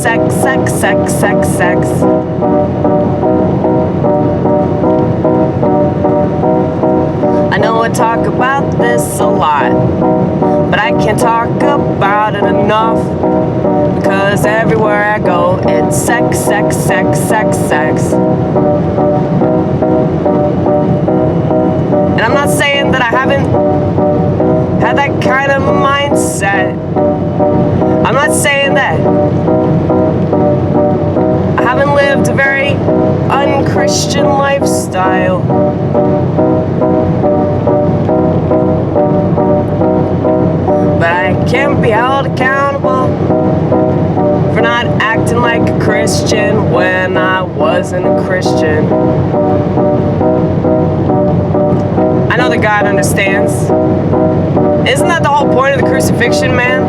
sex, sex, sex, sex, sex. I know I talk about this a lot, but I can't talk about it enough, because everywhere I go, it's sex, sex, sex, sex, sex. And I'm not saying that I haven't had that kind of mindset. I'm not saying that I haven't lived a very unchristian lifestyle. But I can't be held accountable for not acting like a Christian when I wasn't a Christian. I know that God understands. Isn't that the whole point of the crucifixion, man?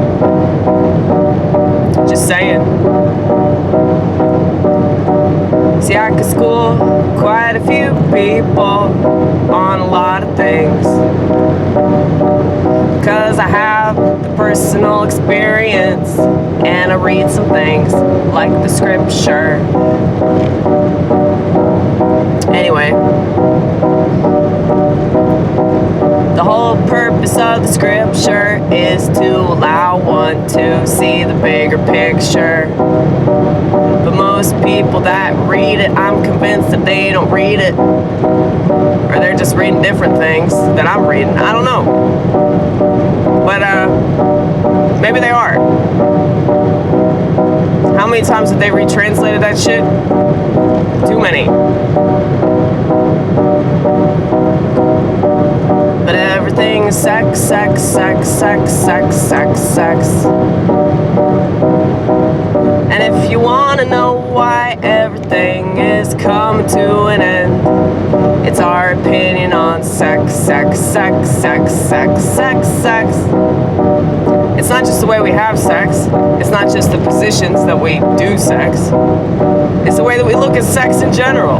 Just saying. See, I could school quite a few people on a lot of things, because I have the personal experience, and I read some things like the scripture. Anyway, the whole purpose of the scripture is to allow one to see the bigger picture. But most people that read it, I'm convinced that they don't read it, or they're just reading different things that I'm reading. I don't know. But maybe they are. How many times have they retranslated that shit? Too many. But everything is sex, sex, sex, sex, sex, sex, sex. And if you want to know why everything is coming to an end, it's our opinion on sex, sex, sex, sex, sex, sex, sex. It's not just the way we have sex. It's not just the positions that we do sex. It's the way that we look at sex in general.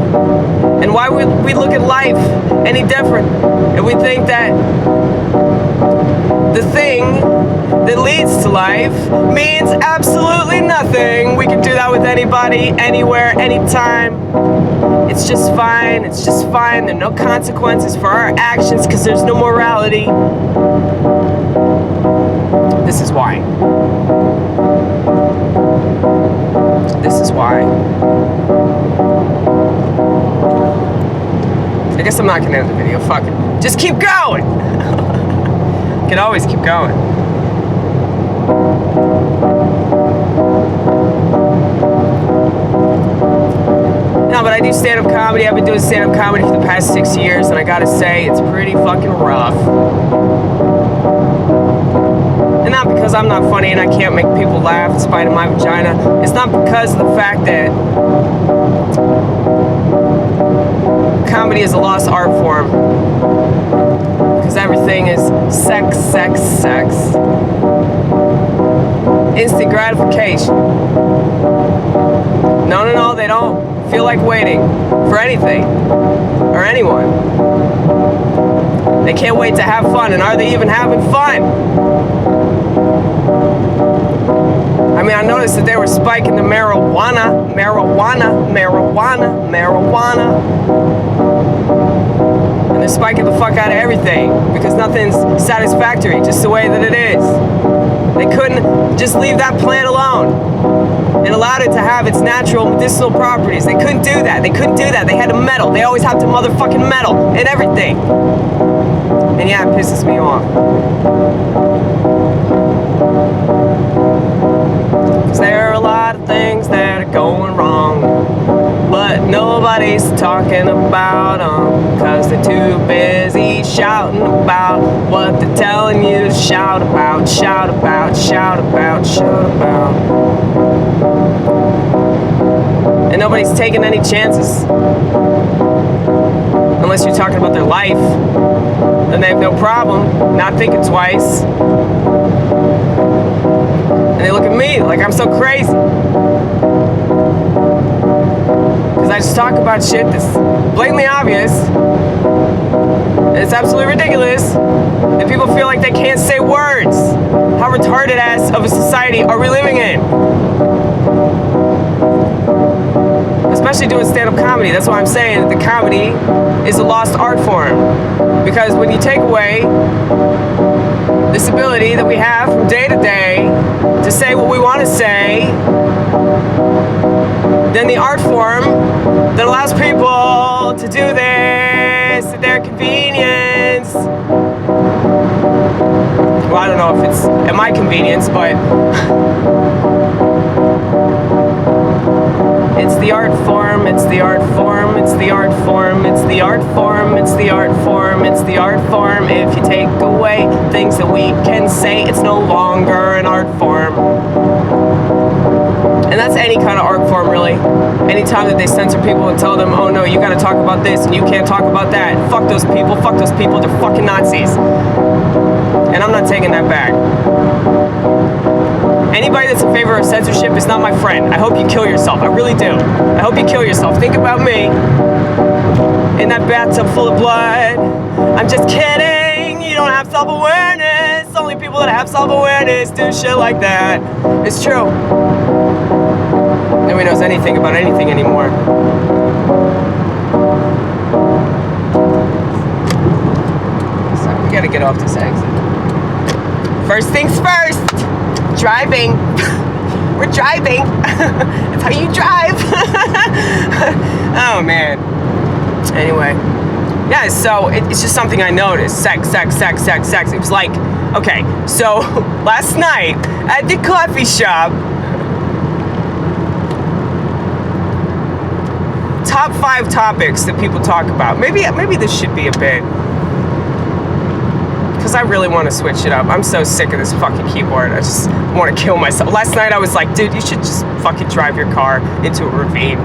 And why we look at life any different. And we think that the thing that leads to life means absolutely nothing. We can do that with anybody, anywhere, anytime. It's just fine. It's just fine. There are no consequences for our actions because there's no morality. This is why. This is why. I guess I'm not gonna end the video. Fuck it. Just keep going. Can always keep going. No, but I do stand-up comedy. I've been doing stand-up comedy for the past 6 years, and I gotta say, it's pretty fucking rough. And not because I'm not funny and I can't make people laugh in spite of my vagina. It's not because of the fact that comedy is a lost art form. Because everything is sex, sex, sex. Instant gratification. No, they don't feel like waiting for anything or anyone. They can't wait to have fun, and are they even having fun? I mean, I noticed that they were spiking the marijuana. And they're spiking the fuck out of everything because nothing's satisfactory, just the way that it is. They couldn't just leave that plant alone and allowed it to have its natural medicinal properties. They couldn't do that. They couldn't do that. They had to meddle. They always have to motherfucking meddle in everything. And yeah, it pisses me off. Because there are a lot of things that are going wrong, but nobody's talking about them because they're too busy shouting about what they're telling you to shout about, shout about, shout about, shout about. And nobody's taking any chances. Unless you're talking about their life, then they have no problem not thinking twice. And they look at me like I'm so crazy. Because I just talk about shit that's blatantly obvious. And it's absolutely ridiculous that people feel like they can't say words. How retarded ass of a society are we living in? Especially doing stand-up comedy. That's why I'm saying that the comedy is a lost art form. Because when you take away this ability that we have from day to day to say what we want to say, then the art form that allows people to do this at their convenience. Well, I don't know if it's at my convenience, but it's the art form, it's the art form, it's the art form, it's the art form, it's the art form, it's the art form. If you take away things that we can say, it's no longer an art form. And that's any kind of art form, really. Anytime that they censor people and tell them, oh no, you gotta talk about this and you can't talk about that. Fuck those people, they're fucking Nazis. And I'm not taking that back. Anybody that's in favor of censorship is not my friend. I hope you kill yourself. I really do. I hope you kill yourself. Think about me in that bathtub full of blood. I'm just kidding. You don't have self-awareness. Only people that have self-awareness do shit like that. It's true. Nobody knows anything about anything anymore. So we gotta get off this exit. First things first. Driving. We're driving. That's how you drive. Oh man. Anyway. Yeah, so it's just something I noticed. Sex. It was like, okay, so last night at the coffee shop, top 5 topics that people talk about. Maybe this should be a bit. Because I really want to switch it up. I'm so sick of this fucking keyboard. I just want to kill myself. Last night I was like, dude, you should just fucking drive your car into a ravine.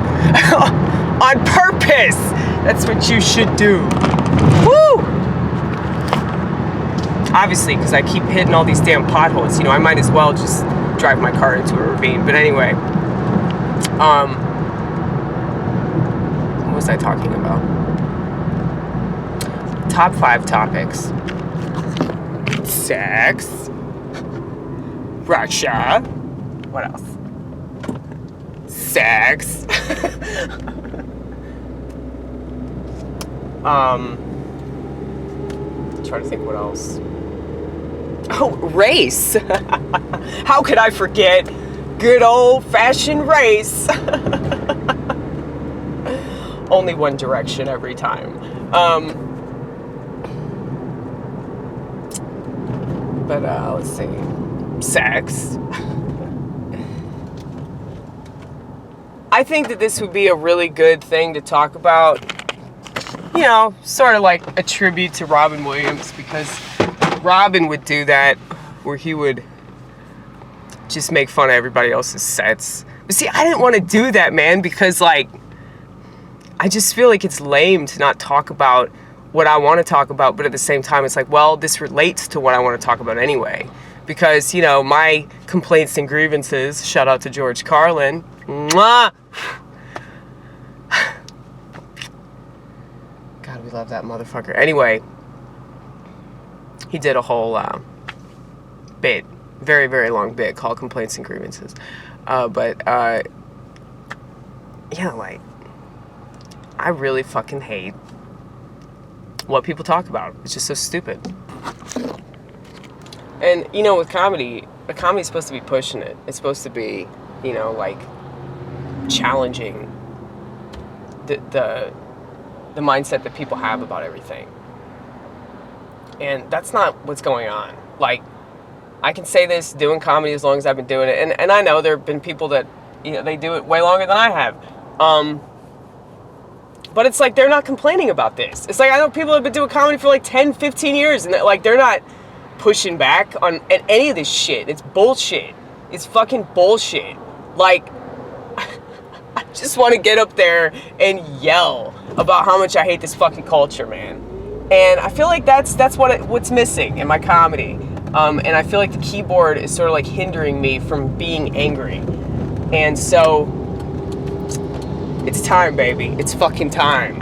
On purpose! That's what you should do. Woo! Obviously, because I keep hitting all these damn potholes. You know, I might as well just drive my car into a ravine. But anyway. What was I talking about? Top 5 topics. Sex, Russia, what else? Sex, trying to think what else. Oh, race. How could I forget? Good old-fashioned race. Only one direction every time. But let's see. Sex. I think that this would be a really good thing to talk about. You know, sort of like a tribute to Robin Williams, because Robin would do that where he would just make fun of everybody else's sets. But see, I didn't want to do that, man, because like I just feel like it's lame to not talk about what I want to talk about, but at the same time, it's like, well, this relates to what I want to talk about anyway. Because, you know, my complaints and grievances, shout out to George Carlin, mwah! God, we love that motherfucker. Anyway, he did a whole bit, very, very long bit called Complaints and Grievances. Yeah, like, I really fucking hate what people talk about. It's just so stupid. And, you know, with comedy, a comedy's supposed to be pushing it. It's supposed to be, you know, like, challenging the mindset that people have about everything. And that's not what's going on. Like, I can say this doing comedy as long as I've been doing it. And I know there have been people that, you know, they do it way longer than I have. But it's like, they're not complaining about this. It's like, I know people have been doing comedy for like 10, 15 years, and they're not pushing back on any of this shit. It's bullshit. It's fucking bullshit. Like, I just want to get up there and yell about how much I hate this fucking culture, man. And I feel like that's what's missing in my comedy. And I feel like the keyboard is sort of like hindering me from being angry. And so, it's time, baby. It's fucking time.